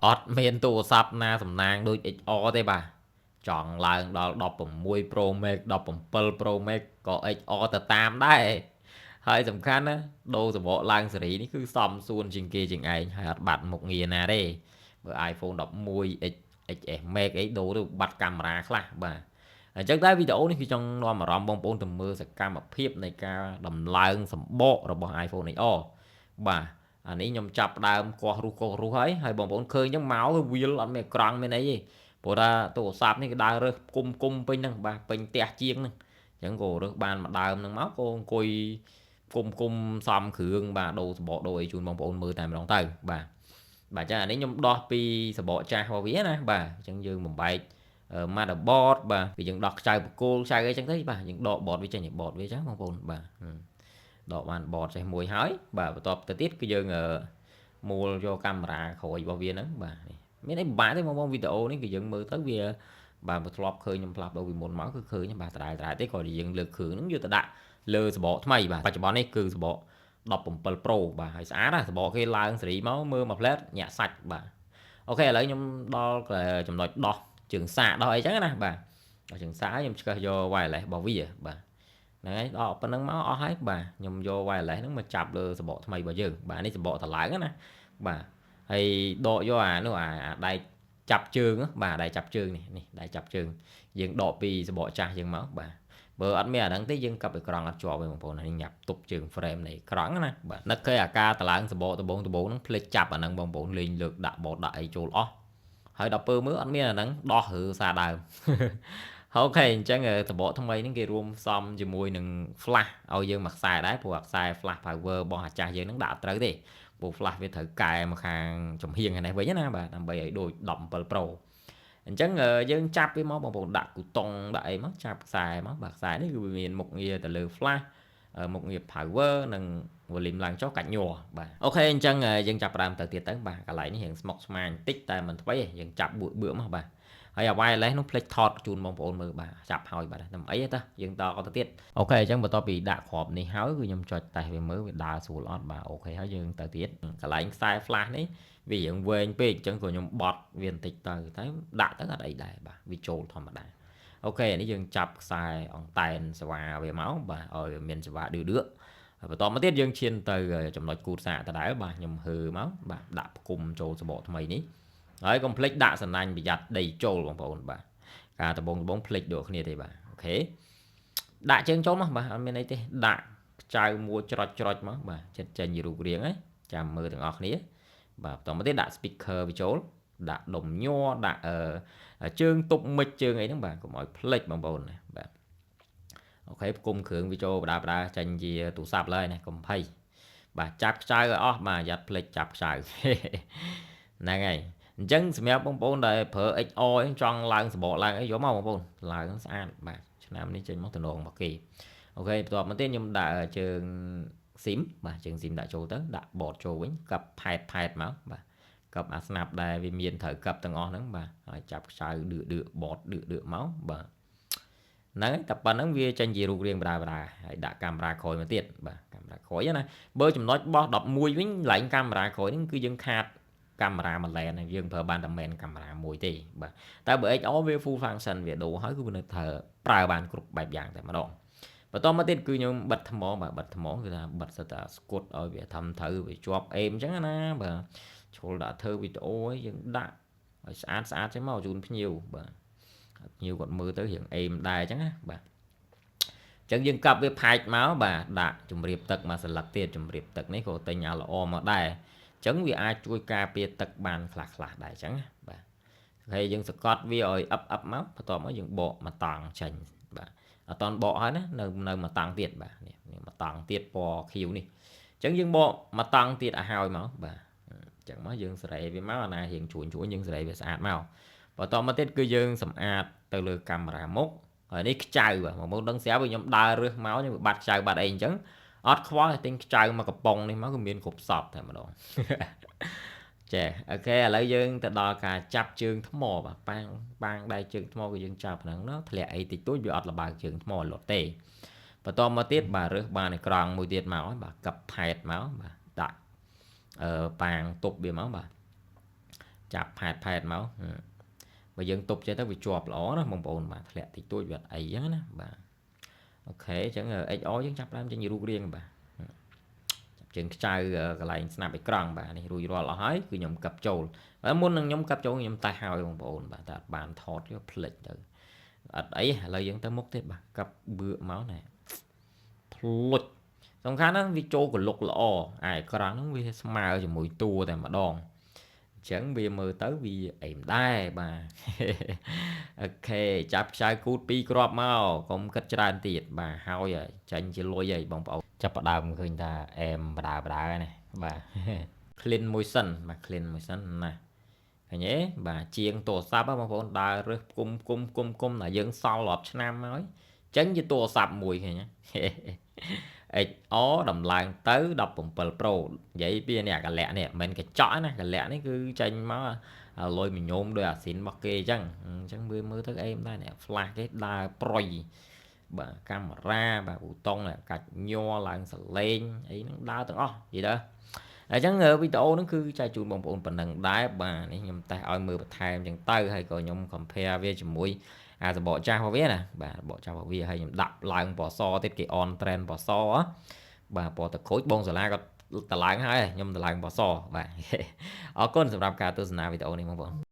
អត់មានទូរស័ព្ទណាសំណាងដូច XR ទេបាទចង់ឡើងដល់16 Pro Max 17 Pro Max ក៏ XR ទៅតាមដែរហើយសំខាន់ណាដូរសម្បកឡើងសេរីនេះគឺសមសួនជាងគេជាងឯងហើយអត់បាត់មុខងារណាទេបើ iPhone 11 XS Max អីដូរទៅបាត់កាមេរ៉ាខ្លះបាទអញ្ចឹងតែវីដេអូនេះគឺចង់នាំអារម្មណ៍បងប្អូនទៅមើលសកម្មភាពនៃការដំឡើងសម្បករបស់ iPhone XR បាទអានេះខ្ញុំចាប់ដើមកោះរុះហើយបងប្អូនឃើញអញ្ចឹងមកវាលអត់មានអក្រង់មានអីទេព្រោះថាទូរស័ព្ទនេះគឺដើររើសគុំពេញហ្នឹងបាទពេញផ្ទះជាងហ្នឹងអញ្ចឹងក៏រើសបានមួយដើមហ្នឹងមកក៏អង្គុយគុំសំគ្រឿងបាទដូរសបកដូរអីជូនបងប្អូនមើលតែម្ដងទៅបាទចឹងអានេះខ្ញុំដោះពីសបកចាស់របស់វាណាបាទអញ្ចឹងយើងបំបែកmotherboard បាទគឺយើងដោះខ្ចៅបកគោលខ្ចៅអីចឹងទៅបាទយើងដក board វាចេញ board វាចឹងបងប្អូនបាទដកបាន board ចេះមួយហើយបាទបន្ទាប់ទៅទៀតគឺយើងមូលយកកាមេរ៉ាក្រោយរបស់វាហ្នឹងបាទមានអីពិបាកទេបងប្អូនវីដេអូនេះគឺយើងមើលទៅវាបាទធ្លាប់ឃើញខ្ញុំផ្លាប់ដូរពីមុនមកគឺឃើញបាទដដែលទេក៏យើងលើកគ្រឿងហ្នឹងយកទៅដាក់លើសបកថ្មីបាទបច្ចុប្បន្ននេះគឺសបក17 Pro បាទហើយស្អាតណាសបកគេឡើងសេរីមកមើលមួយផ្លែតញាក់សាច់បាទអូខេឥឡូវខ្ញុំដល់ចំណុចដោះជើងសាកដោះអីចឹងណាបាទដល់ជើងសាកខ្ញុំឆ្កឹះយក wireless របស់វាបាទហ្នឹងហើយដល់ប៉ុណ្្នឹងមកអស់ហើយបាទខ្ញុំយក wireless ហ្នឹងមកចាប់លើសបកថ្មីរបស់យើងបាទនេះសបកតឡើងណាបាទហើយដកយកអានោះអាដៃចាប់ជើងបាទដៃចាប់ជើងនេះដៃចាប់ជើងយើងដកពីសបកចាស់យើងមកបាទបើអត់មានអាហ្នឹងទេយើងកាប់អេក្រង់អត់ជាប់ទេបងប្អូននេះញ៉ាប់ទប់ជើង frame នៃអេក្រង់ណាបាទនឹកឃើញអាការតឡើងសបកដបងហ្នឹងភ្លេចចាប់អាហ្នឹងបងប្អូនលេងលើកដាក់បតដាក់អីចូលអស់ហើយដល់ពើមើលអត់មានអាហ្នឹងដោះឬសារដើមអូខេអញ្ចឹងសបកថ្មីហ្នឹងគេរួមផ្សំជាមួយនឹង flash ឲ្យយើងមួយខ្សែដែរព្រោះអាខ្សែ flash power របស់អាចាស់យើងហ្នឹងដាក់ត្រូវទេព្រោះ flash វាត្រូវកែមកខាងចំហៀងឯនេះវិញណាបាទដើម្បីឲ្យដូច17 Pro អញ្ចឹងយើងចាប់វាមកបងប្អូនដាក់គូតុងដាក់អីមកចាប់ខ្សែមកបាទខ្សែនេះគឺវាមានមុខងារទៅលើ flash មុខងារ power និង volume ឡើងចុះកាច់ញ័របាទអូខេអញ្ចឹងយើងចាប់ផ្ដើមទៅទៀតទៅបាទកន្លែងនេះរៀងស្មុគស្មាញបន្តិចតែមិនថ្មីទេយើងចាប់បួកមកបាទហើយអា wireless នោះភ្លេចថតជូនបងប្អូនមើលបាទចាប់ហើយបាទតែអីទេយើងតទៅទៀតអូខេអញ្ចឹងបន្ទាប់ពីដាក់គ្រាប់នេះហើយគឺខ្ញុំចុចតេស្តវាមើលវាដើរស្រួលអត់បាទអូខេហើយយើងទៅទៀតកន្លែងខ្សែ flash នេះវារៀងវែងពេកអញ្ចឹងក៏ខ្ញុំបត់វាបន្តិចទៅតែដាក់ទៅអត់អីដែរបាទវាចូលធម្មតាអូខេនេះយើងចាប់ខ្សែអង្តែនសេវាវាមកបាទឲ្យវាមានសេវាឌឺបន្តមកទៀតយើងឈានទៅចំណុចគូតសាកដដែលបាទខ្ញុំហឺមកបាទដាក់ផ្គុំចូលសបកថ្មីនេះហើយកុំភ្លេចដាក់សំណាញ់ប្រយ័ត្នដីចូលបងប្អូនបាទការដបងភ្លេចដូចគ្នាទេបាទអូខេដាក់ជើងចូលមកបាទអត់មានអីទេដាក់ខ្ចៅមួយច្រចមកបាទចិត្តចេញរូបរាងហ្នឹងចាំមើលទាំងអស់គ្នាបាទបន្តមកទៀតដាក់ speaker វាចូលដាក់ដុំញ័រដាក់ជើងទប់មិចជើងអីហ្នឹងបាទកុំឲ្យភ្លេចបងប្អូនណាបាទអូខេផ្គុំគ្រឿងវីដេអូបដាចេញជាទូរស័ព្ទឡើយណាកុំភ័យបាទចាប់ខ្ចៅឲ្យអស់បាទយ៉ាត់ភ្លេចចាប់ខ្ចៅហ្នឹងហើយអញ្ចឹងសម្រាប់បងប្អូនដែលប្រើ XR ចង់ឡើងសបកឡើងអីយកមកបងប្អូនឡើងស្អាតបាទឆ្នាំនេះចេញមកតំណងមកគេអូខេបន្ទាប់មកទៀតខ្ញុំដាក់ជើង SIM បាទជើង SIM ដាក់ចូលទៅដាក់ board ចូលវិញកាប់ផែតមកបាទកាប់អាស្នាប់ដែលវាមានត្រូវកាប់ទាំងអស់ហ្នឹងបាទហើយចាប់ខ្ចៅដឺ board ដឺមកបាទហ្នឹងតែប៉ុណ្្នឹងវាចេញជារូបរាងបដាហើយដាក់កាមេរ៉ាក្រោយមកទៀតបាទកាមេរ៉ាក្រោយណាបើចំណុចបោះ11វិញឡើងកាមេរ៉ាក្រោយហ្នឹងគឺយើងខាតកាមេរ៉ាមួយឡែនយើងប្រើបានតែមែនកាមេរ៉ាមួយទេបាទតែបើ XR វា full function វាដូរហើយគឺវានៅត្រូវប្រើបានគ្រប់បែបយ៉ាងតែម្ដងបន្តមកទៀតគឺខ្ញុំបិទថ្មបាទបិទថ្មគឺថាបិទសិតតែស្គត់ឲ្យវាធ្វើត្រូវវាជាប់អេមអញ្ចឹងណាបាទឈុលដាក់ធ្វើវីដេអូឲ្យយើងដាក់ឲ្យស្អាតចេញមកជូនភ្ញៀវបាទភ្ញៀវគាត់មើលទៅរៀងអេមដែរអញ្ចឹងណាបាទអញ្ចឹងយើងកាប់វាផែកមកបាទដាក់ជំរាបទឹកមកសន្លឹកទៀតជំរាបទឹកនេះក៏ទិញអាល្អមកដែរអញ្ចឹងវាអាចជួយការពារទឹកបានខ្លះដែរអញ្ចឹងបាទហើយយើងសកត់វាឲ្យអឹបមកបន្ទាប់មកយើងបកមកតង់ចេញបាទអត់តន់បកហើយណានៅមកតង់ទៀតបាទនេះមកតង់ទៀតពណ៌ខៀវនេះអញ្ចឹងយើងបកមកតង់ទៀតឲ្យហើយមកបាទអញ្ចឹងមកយើងសេរីវាមកអាណារៀងជួញយើងសេរីវាស្អាតមកបន្តមកទៀតគឺយើងសម្អាតទៅលើកាមេរ៉ាមុខហើយនេះខ្ចៅបាទមកដឹងស្រាប់ខ្ញុំដើររើសមកខ្ញុំបាត់ខ្ចៅបាត់អីអញ្ចឹងអត់ខ្វល់តែទិញខ្ចៅមកកំប៉ុងនេះមកគឺមានគ្រប់សពតែម្ដងចេះអូខេឥឡូវយើងទៅដល់ការចាប់ជើងថ្មបាទប៉ាងដៃជើងថ្មគឺយើងចាប់ហ្នឹងណាធ្លាក់អីតិចតួចវាអត់លបើកជើងថ្មលត់ទេបន្តមកទៀតបាទរើសបានអេក្រង់មួយទៀតមកបាទកាប់ផែតមកបាទដាក់ប៉ាងទប់វាមកបាទ chạp phạt máu và dân tục cho tới bị chọp lỏ đó mong bồn mà lẹ thì tôi vật ấy á nè bà ok chẳng ngờ ấy ó chẳng chắp làm cho nhiều riêng bà chừng trai cái lại snap bị căng bà này rồi rồi là hái cứ nhom cặp trâu và muốn nhom cặp trâu nhom tai hao mong bồn bà ta bàn thọt cái plate rồi ấy lời dân tới mốc thế bà cặp bữa máu này lụt xong khá nó vì trâu của lục lọ ai có rắn nó vì smile cho mũi tua tại mà đòn chẳng vì mơ tới vì em đai bà ok chắp sai cút pi crop mau cũng cất tràn tiệt bà hao vậy tranh chỉ lôi vậy bóng bóng chắp vào đàm khơi ta em bà đá này bà clean motion mà clean motion nè cái nhé bà chiên tổ sáp á mà bọn đà rơ cung là dân sau lọp nam nói chấn với tổ sáp mùi kìa nhé ếch ó đầm làng tới đọc bổng pro vậy bây nè cái lẹ nè mình cái chõ nè cái lẹ này cứ tranh mà lôi mình nhôm đôi xin bọc kê chăng chẳng bữa mơ thức em đây nè flash cái đa proi bà camera bà cụ tông nè cạch nho làng sờ lên ấy nó đa tưởng gì đó chẳng ngờ video nó cứ trai chuột bồng bồn phần đằng đá bà này nhầm tay oi mưa bật thai chẳng tay hay còn nhom compare với chùm mũi sẽ bỏ cha vào viết nè bà bỏ cha vào viết hay nhầm đập lại bỏ so tiết cái on trend bỏ so á bà bỏ tập khối bông rồi la có tờ lại hay nhom tờ lại bỏ so và ở con sầm rạp cả tôi nào video này mong